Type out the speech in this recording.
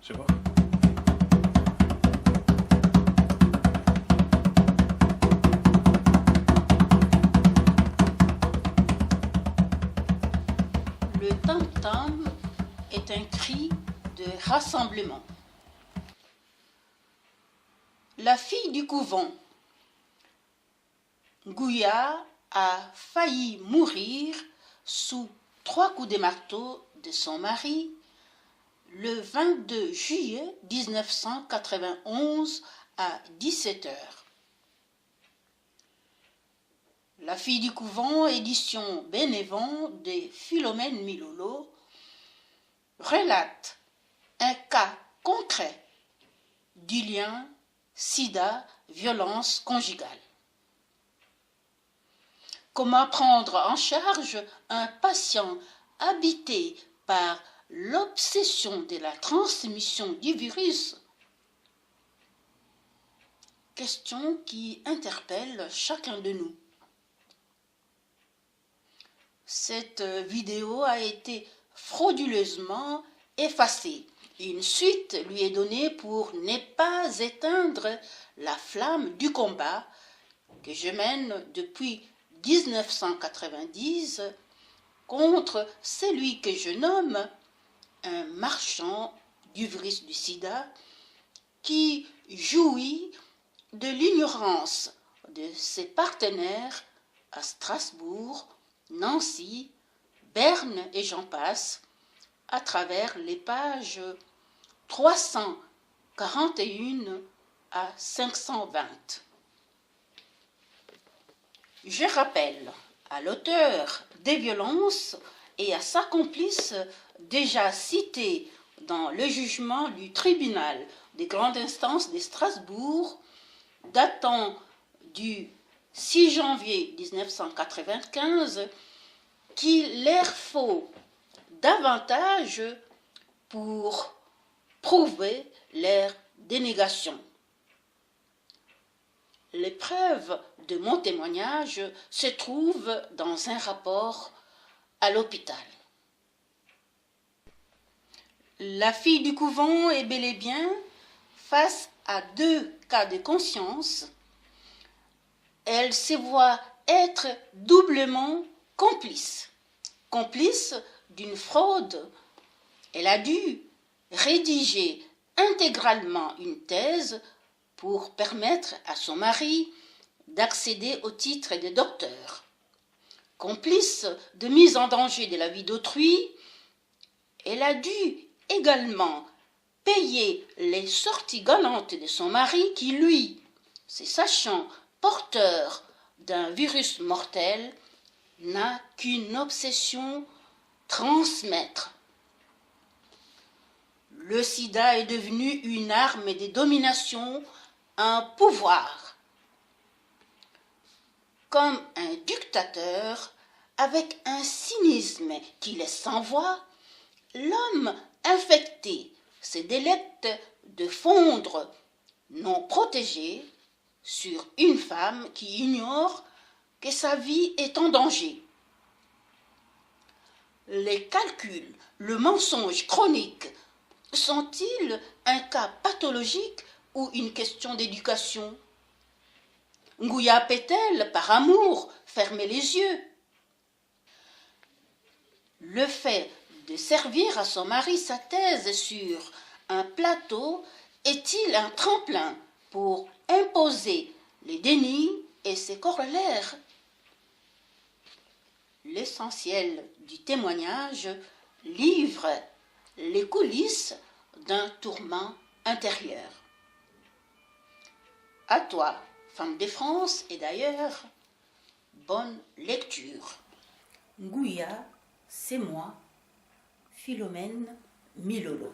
Je sais pas. Le tam-tam est un cri de rassemblement. La fille du couvent. Ngouya a failli mourir sous 3 coups de marteau de son mari le 22 juillet 1991 à 17h. La fille du couvent, édition Bénévent de Philomène Milolo, relate un cas concret du lien sida-violence conjugale. Comment prendre en charge un patient habité par l'obsession de la transmission du virus? Question qui interpelle chacun de nous. Cette vidéo a été frauduleusement effacée. Une suite lui est donnée pour ne pas éteindre la flamme du combat que je mène depuis 1990 contre celui que je nomme un marchand du virus du sida qui jouit de l'ignorance de ses partenaires à Strasbourg, Nancy, Berne et j'en passe, à travers les pages 341 à 520. Je rappelle à l'auteur des violences et à sa complice déjà citée dans le jugement du tribunal des grandes instances de Strasbourg datant du 6 janvier 1995 qu'il leur faut davantage pour prouver leur dénégation. Les preuves de mon témoignage se trouvent dans un rapport à l'hôpital. La fille du couvent est bel et bien face à 2 cas de conscience. Elle se voit être doublement complice. Complice d'une fraude. Elle a dû rédiger intégralement une thèse pour permettre à son mari d'accéder au titre de docteur. Complice de mise en danger de la vie d'autrui, elle a dû également payer les sorties galantes de son mari qui, lui, se sachant porteur d'un virus mortel, n'a qu'une obsession: transmettre. Le sida est devenu une arme de domination, un pouvoir. Comme un dictateur, avec un cynisme qui laisse sans voix, l'homme infecté se délecte de fondre, non protégé, sur une femme qui ignore que sa vie est en danger. Les calculs, le mensonge chronique sont-ils un cas pathologique ou une question d'éducation? Ngouya peut-elle, par amour, fermer les yeux? Le fait de servir à son mari sa thèse sur un plateau est-il un tremplin pour imposer les dénis et ses corollaires? L'essentiel du témoignage livre les coulisses d'un tourment intérieur. À toi, femme de France et d'ailleurs, bonne lecture. Ngouya, c'est moi, Philomène Milolo.